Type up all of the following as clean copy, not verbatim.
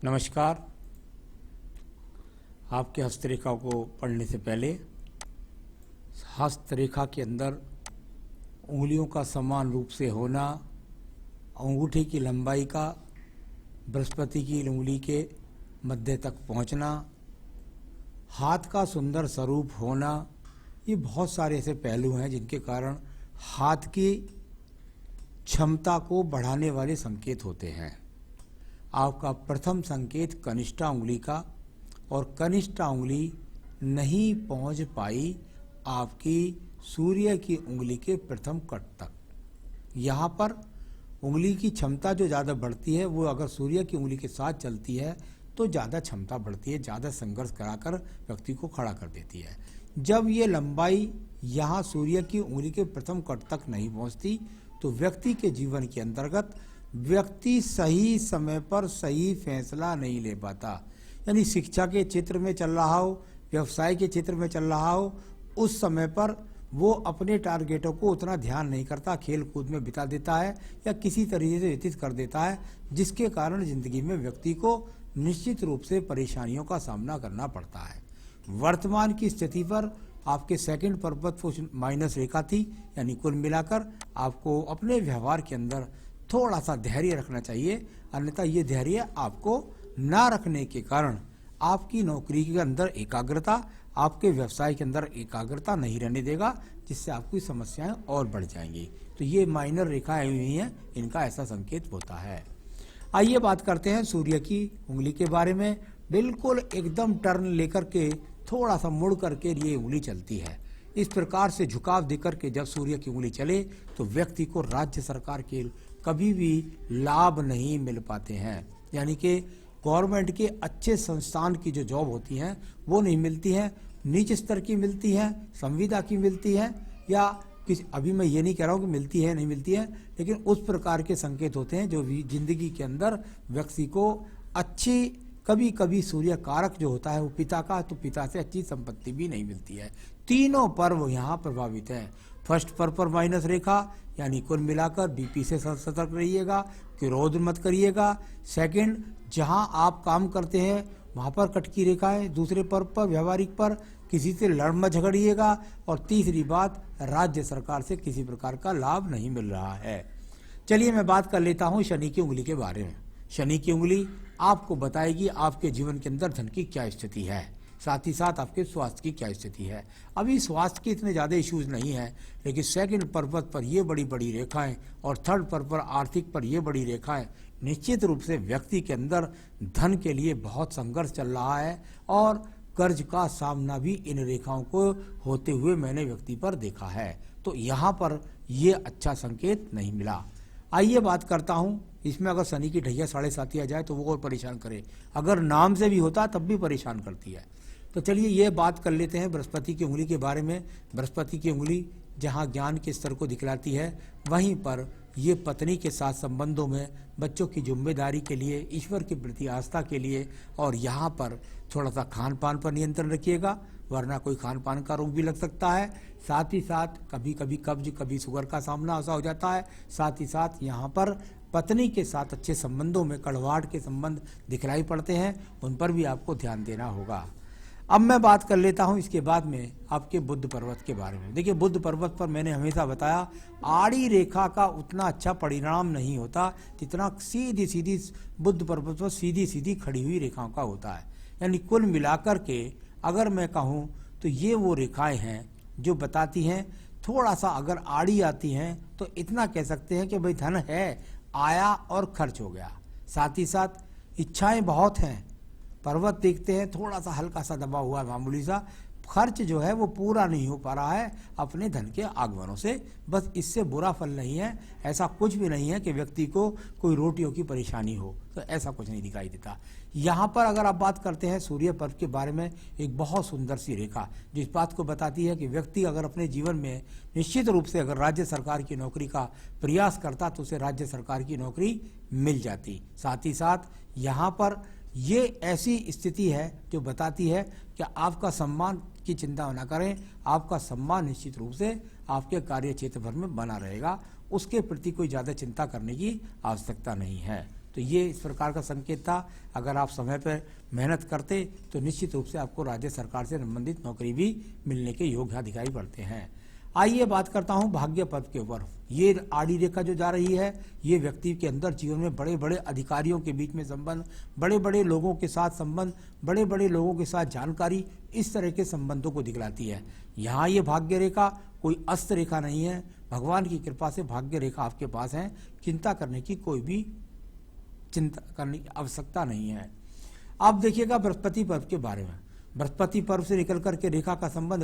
नमस्कार। आपके हस्तरेखा को पढ़ने से पहले हस्तरेखा के अंदर उंगलियों का समान रूप से होना, अंगूठे की लंबाई का बृहस्पति की उंगली के मध्य तक पहुंचना, हाथ का सुंदर स्वरूप होना, ये बहुत सारे ऐसे पहलू हैं जिनके कारण हाथ की क्षमता को बढ़ाने वाले संकेत होते हैं। आपका प्रथम संकेत कनिष्ठा उंगली का, और कनिष्ठा उंगली नहीं पहुंच पाई आपकी सूर्य की उंगली के प्रथम कट तक। यहाँ पर उंगली की क्षमता जो ज़्यादा बढ़ती है वो अगर सूर्य की उंगली के साथ चलती है तो ज़्यादा क्षमता बढ़ती है, ज़्यादा संघर्ष कराकर व्यक्ति को खड़ा कर देती है। जब ये लंबाई यहाँ सूर्य की उंगली के प्रथम कट तक नहीं पहुँचती तो व्यक्ति के जीवन के अंतर्गत व्यक्ति सही समय पर सही फैसला नहीं ले पाता। यानी शिक्षा के क्षेत्र में चल रहा हो, व्यवसाय के क्षेत्र में चल रहा हो, उस समय पर वो अपने टारगेटों को उतना ध्यान नहीं करता, खेल कूद में बिता देता है या किसी तरीके से व्यतीत कर देता है, जिसके कारण जिंदगी में व्यक्ति को निश्चित रूप से परेशानियों का सामना करना पड़ता है। वर्तमान की स्थिति पर आपके सेकंड पर्वत को माइनस रेखा थी, यानी कुल मिलाकर आपको अपने व्यवहार के अंदर थोड़ा सा धैर्य रखना चाहिए, अन्यथा ये धैर्य आपको ना रखने के कारण आपकी नौकरी के अंदर एकाग्रता, आपके व्यवसाय के अंदर एकाग्रता नहीं रहने देगा, जिससे आपकी समस्याएं और बढ़ जाएंगी। तो ये माइनर रेखाएं हुई हैं, इनका ऐसा संकेत होता है। आइए बात करते हैं सूर्य की उंगली के बारे में। बिल्कुल एकदम टर्न लेकर के थोड़ा सा मुड़ करके ये उंगली चलती है। इस प्रकार से झुकाव देकर के जब सूर्य की उंगली चले तो व्यक्ति को राज्य सरकार के कभी भी लाभ नहीं मिल पाते हैं। यानी कि गवर्नमेंट के अच्छे संस्थान की जो जॉब होती हैं वो नहीं मिलती हैं, नीच स्तर की मिलती हैं, संविदा की मिलती हैं, या किसी, अभी मैं ये नहीं कह रहा हूँ कि मिलती है नहीं मिलती है, लेकिन उस प्रकार के संकेत होते हैं जो भी जिंदगी के अंदर व्यक्ति को अच्छी, कभी कभी सूर्य कारक जो होता है वो पिता का, तो पिता से अच्छी संपत्ति भी नहीं मिलती है। तीनों पर्व यहाँ प्रभावित हैं। फर्स्ट पर्व पर माइनस रेखा, यानी कुल मिलाकर बीपी से सतर्क रहिएगा, क्रोध मत करिएगा। सेकंड, जहाँ आप काम करते हैं वहाँ पर कट की रेखा है। दूसरे पर्व पर व्यवहारिक पर किसी से लड़ मत झगड़िएगा। और तीसरी बात, राज्य सरकार से किसी प्रकार का लाभ नहीं मिल रहा है। चलिए मैं बात कर लेता हूँ शनि की उंगली के बारे में। शनि की उंगली आपको बताएगी आपके जीवन के अंदर धन की क्या स्थिति है, साथ ही साथ आपके स्वास्थ्य की क्या स्थिति है। अभी स्वास्थ्य के इतने ज़्यादा इश्यूज नहीं है, लेकिन सेकंड पर्वत पर ये बड़ी बड़ी रेखाएं और थर्ड पर्वत पर आर्थिक पर ये बड़ी रेखाएं निश्चित रूप से व्यक्ति के अंदर धन के लिए बहुत संघर्ष चल रहा है, और कर्ज का सामना भी इन रेखाओं को होते हुए मैंने व्यक्ति पर देखा है। तो यहाँ पर ये अच्छा संकेत नहीं मिला। आइए बात करता हूँ, इसमें अगर शनि की ढैया 7.5 आ जाए तो वो और परेशान करे, अगर नाम से भी होता तब भी परेशान करती है। तो चलिए ये बात कर लेते हैं बृहस्पति की उंगली के बारे में। बृहस्पति की उंगली जहाँ ज्ञान के स्तर को दिखलाती है, वहीं पर ये पत्नी के साथ संबंधों में, बच्चों की जिम्मेदारी के लिए, ईश्वर के प्रति आस्था के लिए, और यहाँ पर थोड़ा सा खान पान पर नियंत्रण रखिएगा, वरना कोई खान पान का रोग भी लग सकता है। साथ ही साथ कभी कभी कब्ज, कभी शुगर का सामना ऐसा हो जाता है। साथ ही साथ यहाँ पर पत्नी के साथ अच्छे संबंधों में कड़वाहट के संबंध दिखलाई पड़ते हैं, उन पर भी आपको ध्यान देना होगा। अब मैं बात कर लेता हूं इसके बाद में आपके बुध पर्वत के बारे में। देखिए, बुध पर्वत पर मैंने हमेशा बताया आड़ी रेखा का उतना अच्छा परिणाम नहीं होता जितना सीधी सीधी बुध पर्वत पर सीधी सीधी खड़ी हुई रेखाओं का होता है। यानी कुल मिलाकर के अगर मैं कहूं तो ये वो रेखाएं हैं जो बताती हैं, थोड़ा सा अगर आड़ी आती हैं तो इतना कह सकते हैं कि भाई धन है, आया और खर्च हो गया। साथ ही साथ इच्छाएं बहुत हैं, पर्वत देखते हैं थोड़ा सा हल्का सा दबा हुआ है, मामूली सा, खर्च जो है वो पूरा नहीं हो पा रहा है अपने धन के आगमनों से। बस इससे बुरा फल नहीं है, ऐसा कुछ भी नहीं है कि व्यक्ति को कोई रोटियों की परेशानी हो, तो ऐसा कुछ नहीं दिखाई देता। यहाँ पर अगर आप बात करते हैं सूर्य पर्व के बारे में, एक बहुत सुंदर सी रेखा जिस बात को बताती है कि व्यक्ति अगर अपने जीवन में निश्चित रूप से अगर राज्य सरकार की नौकरी का प्रयास करता तो उसे राज्य सरकार की नौकरी मिल जाती। साथ ही साथ यहाँ पर ये ऐसी स्थिति है जो बताती है कि आपका सम्मान की चिंता ना करें, आपका सम्मान निश्चित रूप से आपके कार्य क्षेत्र भर में बना रहेगा, उसके प्रति कोई ज़्यादा चिंता करने की आवश्यकता नहीं है। तो ये इस प्रकार का संकेत था। अगर आप समय पर मेहनत करते तो निश्चित रूप से आपको राज्य सरकार से संबंधित नौकरी भी मिलने के योग्य दिखाई पड़ते हैं। आइए बात करता हूं भाग्य पद के ऊपर। ये आड़ी रेखा जो जा रही है, ये व्यक्ति के अंदर जीवन में बड़े बड़े अधिकारियों के बीच में संबंध, बड़े बड़े लोगों के साथ संबंध, बड़े बड़े लोगों के साथ जानकारी, इस तरह के संबंधों को दिखलाती है। यहाँ ये भाग्य रेखा कोई अस्त रेखा नहीं है, भगवान की कृपा से भाग्य रेखा आपके पास है। चिंता करने की कोई भी आवश्यकता नहीं है। अब देखिएगा बृहस्पति पर्व के बारे में। बृहस्पति पर्व से निकल करके रेखा का संबंध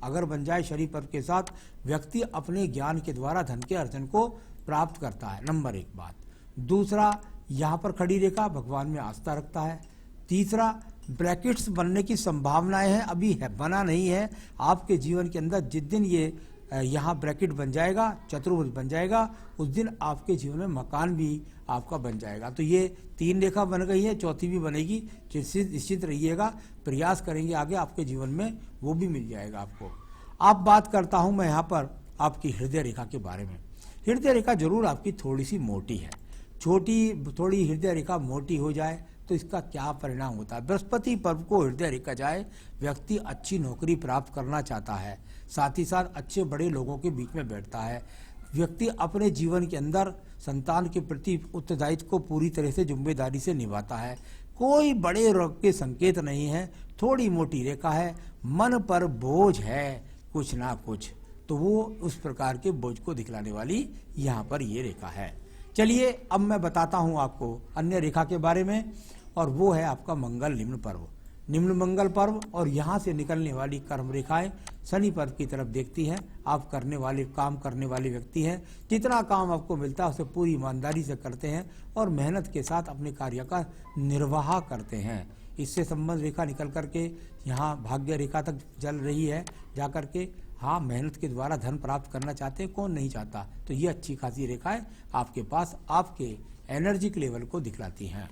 अगर बन जाए शनि पर्व के साथ, व्यक्ति अपने ज्ञान के द्वारा धन के अर्जन को प्राप्त करता है, नंबर 1 बात। दूसरा, यहाँ पर खड़ी रेखा भगवान में आस्था रखता है। तीसरा, ब्रैकेट्स बनने की संभावनाएं हैं, अभी है, बना नहीं है। आपके जीवन के अंदर जिस दिन ये यहाँ ब्रैकेट बन जाएगा, चतुर्भुज बन जाएगा, उस दिन आपके जीवन में मकान भी आपका बन जाएगा। तो ये 3 रेखा बन गई है, चौथी भी बनेगी। निश्चित रहिएगा, प्रयास करेंगे आगे आपके जीवन में वो भी मिल जाएगा आपको। अब बात करता हूँ मैं यहाँ पर आपकी हृदय रेखा के बारे में। हृदय रेखा जरूर आपकी थोड़ी सी मोटी है। थोड़ी हृदय रेखा मोटी हो जाए तो इसका क्या परिणाम होता है। बृहस्पति पर्व को हृदय रेखा जाए, व्यक्ति अच्छी नौकरी प्राप्त करना चाहता है, साथ ही साथ अच्छे बड़े लोगों के बीच में बैठता है। व्यक्ति अपने जीवन के अंदर संतान के प्रति उत्तरदायित्व को पूरी तरह से जिम्मेदारी से निभाता है। कोई बड़े रोग के संकेत नहीं है, थोड़ी मोटी रेखा है, मन पर बोझ है कुछ ना कुछ, तो वो उस प्रकार के बोझ को दिखलाने वाली यहाँ पर ये रेखा है। चलिए अब मैं बताता हूँ आपको अन्य रेखा के बारे में, और वो है आपका मंगल निम्न पर्व। निम्न मंगल पर्व और यहाँ से निकलने वाली कर्म रेखाएं शनि पर्व की तरफ देखती हैं। आप काम करने वाले व्यक्ति हैं, जितना काम आपको मिलता है उसे पूरी ईमानदारी से करते हैं और मेहनत के साथ अपने कार्य का निर्वाह करते हैं। इससे संबंध रेखा निकल करके यहाँ भाग्य रेखा तक चल रही है जा करके। हाँ, मेहनत के द्वारा धन प्राप्त करना चाहते हैं, कौन नहीं चाहता। तो ये अच्छी खासी रेखाएं आपके पास आपके एनर्जिक लेवल को दिखलाती हैं।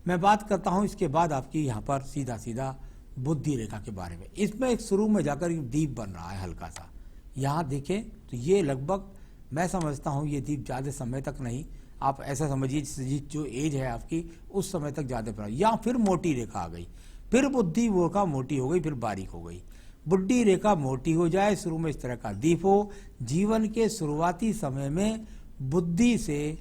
मैं बात करता हूं इसके बाद आपकी यहाँ पर सीधा बुद्धि रेखा के बारे में। इसमें एक शुरू में जाकर दीप बन रहा है हल्का सा, यहाँ देखें तो ये लगभग मैं समझता हूँ ये दीप ज़्यादा समय तक नहीं, आप ऐसा समझिए जो एज है आपकी उस समय तक ज़्यादा पड़ा। या फिर मोटी रेखा आ गई, फिर बुद्धि वो का मोटी हो गई, फिर बारीक हो गई। बुद्धि रेखा मोटी हो जाए, शुरू में इस तरह का दीप हो, जीवन के शुरुआती समय में बुद्धि से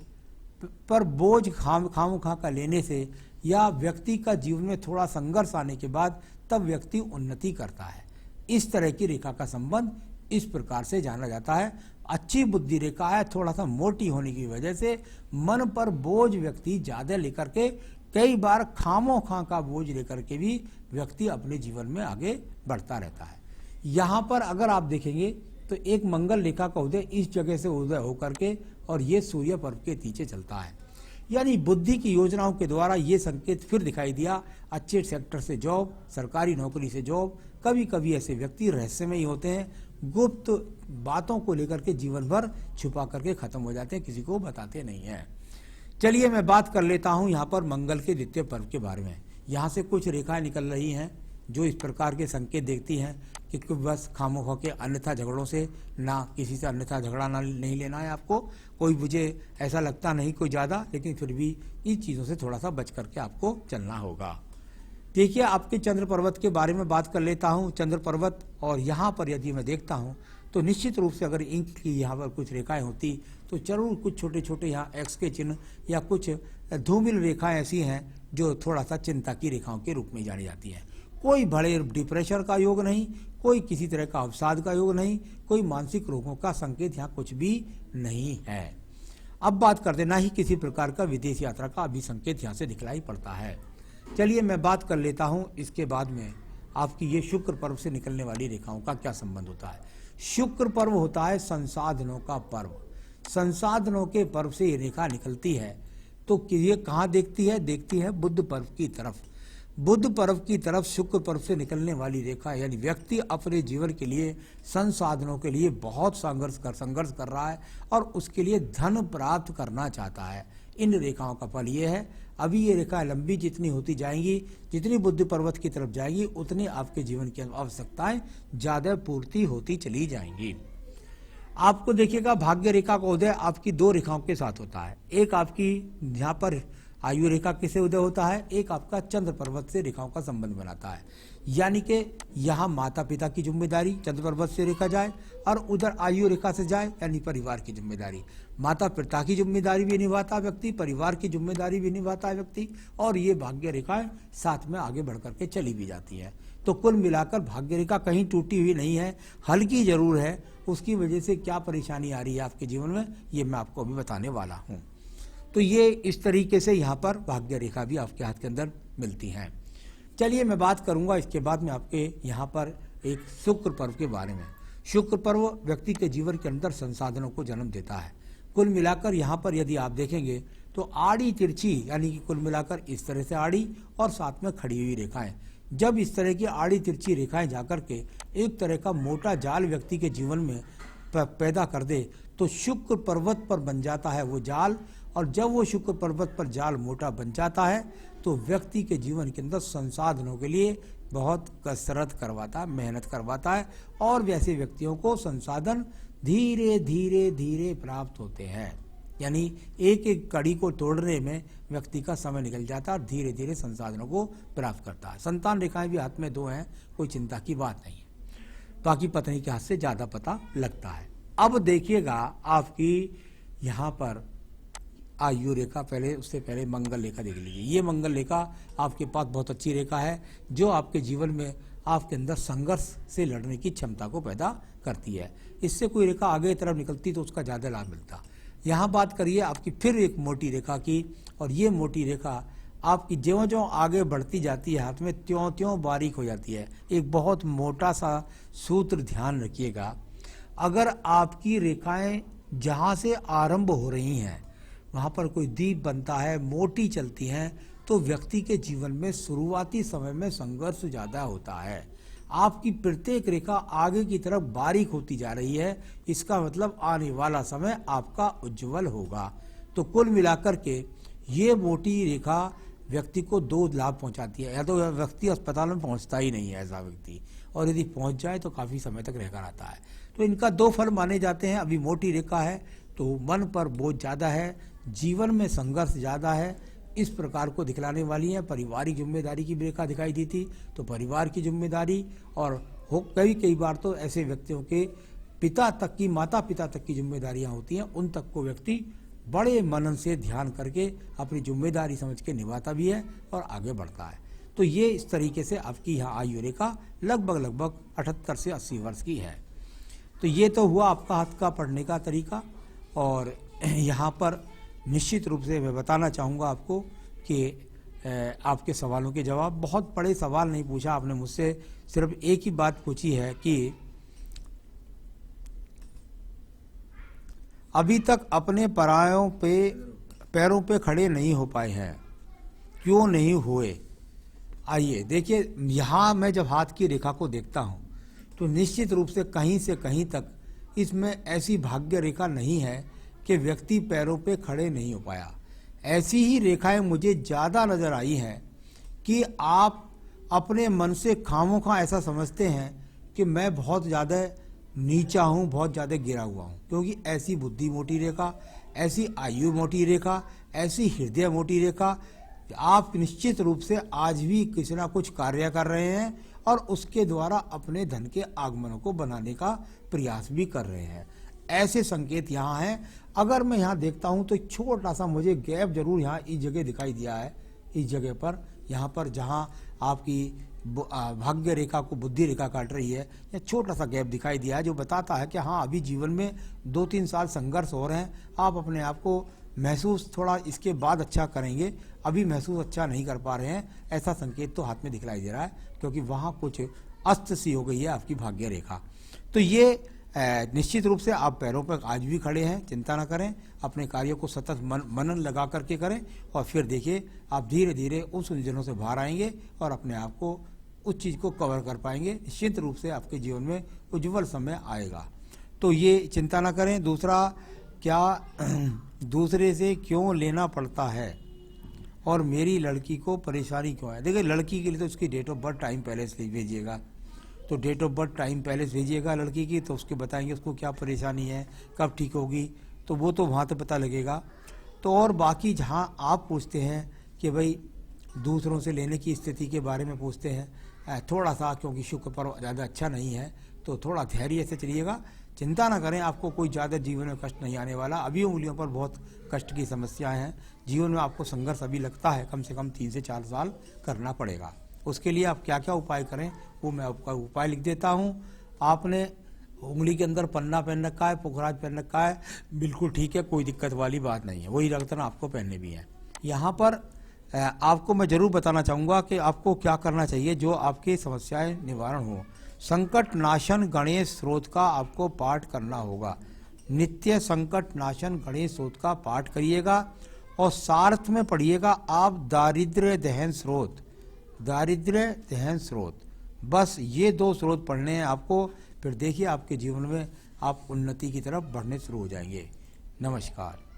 पर बोझ खामोखा का लेने से या व्यक्ति का जीवन में थोड़ा संघर्ष आने के बाद तब व्यक्ति उन्नति करता है। इस तरह की रेखा का संबंध इस प्रकार से जाना जाता है। अच्छी बुद्धि रेखा है, थोड़ा सा मोटी होने की वजह से मन पर बोझ व्यक्ति ज्यादा लेकर के, कई बार खामोखा का बोझ लेकर के भी व्यक्ति अपने जीवन में आगे बढ़ता रहता है। यहाँ पर अगर आप देखेंगे तो एक मंगल रेखा का उदय इस जगह से उदय होकर के और ये सूर्य पर्व के नीचे चलता है। यानी बुद्धि की योजनाओं के द्वारा ये संकेत फिर दिखाई दिया, अच्छे सेक्टर से जॉब, सरकारी नौकरी से जॉब। कभी कभी ऐसे व्यक्ति रहस्यमय ही होते हैं, गुप्त बातों को लेकर के जीवन भर छुपा करके खत्म हो जाते हैं, किसी को बताते नहीं हैं। चलिए मैं बात कर लेता हूं यहाँ पर मंगल के द्वितीय पर्व के बारे में। यहाँ से कुछ रेखाएं निकल रही हैं जो इस प्रकार के संकेत देखती हैं कि बस खामोखा के अन्यथा झगड़ों से ना, किसी से अन्यथा झगड़ा ना नहीं लेना है आपको। कोई मुझे ऐसा लगता नहीं कोई ज़्यादा, लेकिन फिर भी इन चीज़ों से थोड़ा सा बच करके आपको चलना होगा। देखिए आपके चंद्र पर्वत के बारे में बात कर लेता हूँ। चंद्र पर्वत और यहाँ पर यदि मैं देखता हूँ तो निश्चित रूप से अगर इंक की यहाँ पर कुछ रेखाएं होती तो जरूर कुछ छोटे छोटे यहाँ एक्स के चिन्ह या कुछ धूमिल रेखाएं ऐसी हैं जो थोड़ा सा चिंता की रेखाओं के रूप में जानी जाती हैं। कोई बड़े डिप्रेशन का योग नहीं, कोई किसी तरह का अवसाद का योग नहीं, कोई मानसिक रोगों का संकेत यहाँ कुछ भी नहीं है। अब बात करते ना ही किसी प्रकार का विदेश यात्रा का अभी संकेत यहाँ से दिखलाई पड़ता है। चलिए मैं बात कर लेता हूँ इसके बाद में आपकी ये शुक्र पर्व से निकलने वाली रेखाओं का क्या संबंध होता है। शुक्र पर्व होता है संसाधनों का पर्व। संसाधनों के पर्व से ये रेखा निकलती है तो ये कहाँ देखती है, देखती है बुध पर्व की तरफ। बुध पर्व की तरफ शुक्र पर्व से निकलने वाली रेखा, यानी व्यक्ति अपने जीवन के लिए संसाधनों के लिए बहुत संघर्ष कर रहा है और उसके लिए धन प्राप्त करना चाहता है। इन रेखाओं का फल ये है, अभी ये रेखा लंबी जितनी होती जाएंगी, जितनी बुध पर्वत की तरफ जाएगी, उतनी आपके जीवन की आवश्यकताएं ज्यादा पूर्ति होती चली जाएंगी। आपको देखिएगा भाग्य रेखा का उदय आपकी 2 रेखाओं के साथ होता है। एक आपकी यहाँ पर आयु रेखा किसे उदय होता है? एक आपका चंद्र पर्वत से रेखाओं का संबंध बनाता है, यानी कि यहाँ माता पिता की जिम्मेदारी चंद्र पर्वत से रेखा जाए और उधर आयु रेखा से जाए, यानी परिवार की जिम्मेदारी। माता पिता की जिम्मेदारी भी निभाता व्यक्ति, परिवार की जिम्मेदारी भी निभाता व्यक्ति, और ये भाग्य रेखाएं साथ में आगे बढ़ करके चली भी जाती है। तो कुल मिलाकर भाग्य रेखा कहीं टूटी हुई नहीं है, हल्की जरूर है। उसकी वजह से क्या परेशानी आ रही है आपके जीवन में, ये मैं आपको अभी बताने वाला हूँ। तो ये इस तरीके से यहाँ पर भाग्य रेखा भी आपके हाथ के अंदर मिलती हैं। चलिए मैं बात करूंगा इसके बाद में आपके यहाँ पर एक शुक्र पर्व के बारे में। शुक्र पर्व व्यक्ति के जीवन के अंदर संसाधनों को जन्म देता है। कुल मिलाकर यहाँ पर यदि आप देखेंगे तो आड़ी तिरछी, यानी कि कुल मिलाकर इस तरह से आड़ी और साथ में खड़ी हुई रेखाएं, जब इस तरह की आड़ी तिरछी रेखाएं जाकर के एक तरह का मोटा जाल व्यक्ति के जीवन में पैदा कर दे तो शुक्र पर्वत पर बन जाता है वो जाल। और जब वो शुक्र पर्वत पर जाल मोटा बन जाता है तो व्यक्ति के जीवन के अंदर संसाधनों के लिए बहुत कसरत करवाता है, मेहनत करवाता है, और वैसे व्यक्तियों को संसाधन धीरे धीरे धीरे प्राप्त होते हैं। यानी एक एक कड़ी को तोड़ने में व्यक्ति का समय निकल जाता है और धीरे धीरे संसाधनों को प्राप्त करता है। संतान रेखाएं भी हाथ में 2 हैं, कोई चिंता की बात नहीं है। बाकी पत्नी के हाथ से ज्यादा पता लगता है। अब देखिएगा आपकी यहाँ पर आयु रेखा, पहले उससे पहले मंगल रेखा देख लीजिए। ये मंगल रेखा आपके पास बहुत अच्छी रेखा है, जो आपके जीवन में आपके अंदर संघर्ष से लड़ने की क्षमता को पैदा करती है। इससे कोई रेखा आगे तरफ निकलती तो उसका ज़्यादा लाभ मिलता। यहाँ बात करिए आपकी फिर एक मोटी रेखा की, और ये मोटी रेखा आपकी ज्यों ज्यों आगे बढ़ती जाती है हाथ में त्यों त्यों बारीक हो जाती है। एक बहुत मोटा सा सूत्र ध्यान रखिएगा, अगर आपकी रेखाएं जहाँ से आरंभ हो रही हैं वहाँ पर कोई दीप बनता है, मोटी चलती हैं, तो व्यक्ति के जीवन में शुरुआती समय में संघर्ष ज़्यादा होता है। आपकी प्रत्येक रेखा आगे की तरफ बारीक होती जा रही है, इसका मतलब आने वाला समय आपका उज्जवल होगा। तो कुल मिलाकर के ये मोटी रेखा व्यक्ति को 2 लाभ पहुंचाती है। या तो व्यक्ति अस्पताल में पहुंचता ही नहीं है ऐसा व्यक्ति, और यदि पहुंच जाए तो काफ़ी समय तक रहकर आता है। तो इनका 2 फल माने जाते हैं। अभी मोटी रेखा है तो मन पर बोझ ज़्यादा है, जीवन में संघर्ष ज़्यादा है, इस प्रकार को दिखलाने वाली है। पारिवारिक जिम्मेदारी की रेखा दिखाई दी थी तो परिवार की जिम्मेदारी, और कई बार तो ऐसे व्यक्तियों के पिता तक की, माता पिता तक की जिम्मेदारियां होती हैं, उन तक को व्यक्ति बड़े मनन से ध्यान करके अपनी जिम्मेदारी समझ के निभाता भी है और आगे बढ़ता है। तो ये इस तरीके से आपकी यहाँ आयु रेखा लगभग 78 से 80 वर्ष की है। तो ये तो हुआ आपका हाथ का पढ़ने का तरीका। और यहाँ पर निश्चित रूप से मैं बताना चाहूँगा आपको कि आपके सवालों के जवाब, बहुत बड़े सवाल नहीं पूछा आपने मुझसे, सिर्फ एक ही बात पूछी है कि अभी तक अपने पैरों पे खड़े नहीं हो पाए हैं, क्यों नहीं हुए? आइए देखिए, यहाँ मैं जब हाथ की रेखा को देखता हूँ तो निश्चित रूप से कहीं तक इसमें ऐसी भाग्य रेखा नहीं है कि व्यक्ति पैरों पे खड़े नहीं हो पाया। ऐसी ही रेखाएं मुझे ज़्यादा नज़र आई हैं कि आप अपने मन से खामोखा ऐसा समझते हैं कि मैं बहुत ज़्यादा नीचा हूँ, बहुत ज़्यादा गिरा हुआ हूँ, क्योंकि ऐसी बुद्धि मोटी रेखा, ऐसी आयु मोटी रेखा, ऐसी हृदय मोटी रेखा, आप निश्चित रूप से आज भी किसी ना कुछ कार्य कर रहे हैं और उसके द्वारा अपने धन के आगमनों को बनाने का प्रयास भी कर रहे हैं। ऐसे संकेत यहाँ हैं। अगर मैं यहाँ देखता हूँ तो छोटा सा मुझे गैप जरूर यहाँ इस जगह दिखाई दिया है, इस जगह पर, यहाँ पर जहाँ आपकी भाग्य रेखा को बुद्धि रेखा काट रही है, यह छोटा सा गैप दिखाई दिया है, जो बताता है कि हाँ अभी जीवन में 2-3 साल संघर्ष हो रहे हैं। आप अपने आप को महसूस थोड़ा इसके बाद अच्छा करेंगे, अभी महसूस अच्छा नहीं कर पा रहे हैं, ऐसा संकेत तो हाथ में दिखलाई दे रहा है, क्योंकि वहाँ कुछ अस्त सी हो गई है आपकी भाग्य रेखा। तो ये निश्चित रूप से आप पैरों पर आज भी खड़े हैं, चिंता ना करें, अपने कार्यों को सतत मनन लगा करके करें, और फिर देखिए आप धीरे धीरे उस उलझनों से बाहर आएंगे और अपने आप को उस चीज़ को कवर कर पाएंगे। निश्चित रूप से आपके जीवन में उज्जवल समय आएगा, तो ये चिंता ना करें। दूसरा, क्या दूसरे से क्यों लेना पड़ता है और मेरी लड़की को परेशानी क्यों है? देखिए, लड़की के लिए तो उसकी डेट ऑफ बर्थ टाइम पहले से भेजिएगा, तो डेट ऑफ बर्थ टाइम पहले से भेजिएगा लड़की की, तो उसके बताएंगे उसको क्या परेशानी है, कब ठीक होगी, तो वो तो वहाँ तो पता लगेगा। तो और बाकी जहाँ आप पूछते हैं कि भाई दूसरों से लेने की स्थिति के बारे में पूछते हैं, थोड़ा सा क्योंकि शुक्र पर्व ज़्यादा अच्छा नहीं है तो थोड़ा धैर्य से चलिएगा, चिंता ना करें, आपको कोई ज़्यादा जीवन में कष्ट नहीं आने वाला। अभी उंगलियों पर बहुत कष्ट की समस्याएं हैं, जीवन में आपको संघर्ष अभी लगता है कम से कम 3 से 4 साल करना पड़ेगा। उसके लिए आप क्या क्या उपाय करें वो मैं आपका उपाय लिख देता हूँ। आपने उंगली के अंदर पन्ना पहन रखा है, पुखराज पहन रखा है, बिल्कुल ठीक है, कोई दिक्कत वाली बात नहीं है, वही रखना आपको पहनने भी है। यहाँ पर आपको मैं जरूर बताना चाहूँगा कि आपको क्या करना चाहिए जो आपकी समस्याएं निवारण हो। संकट नाशन गणेश स्रोत का आपको पाठ करना होगा, नित्य संकट नाशन गणेश स्रोत का पाठ करिएगा और सार्थ में पढ़िएगा आप दारिद्र्य दहन स्रोत, दारिद्र्य दहन स्रोत, बस ये 2 स्रोत पढ़ने हैं आपको। फिर देखिए आपके जीवन में आप उन्नति की तरफ बढ़ने शुरू हो जाएंगे। नमस्कार।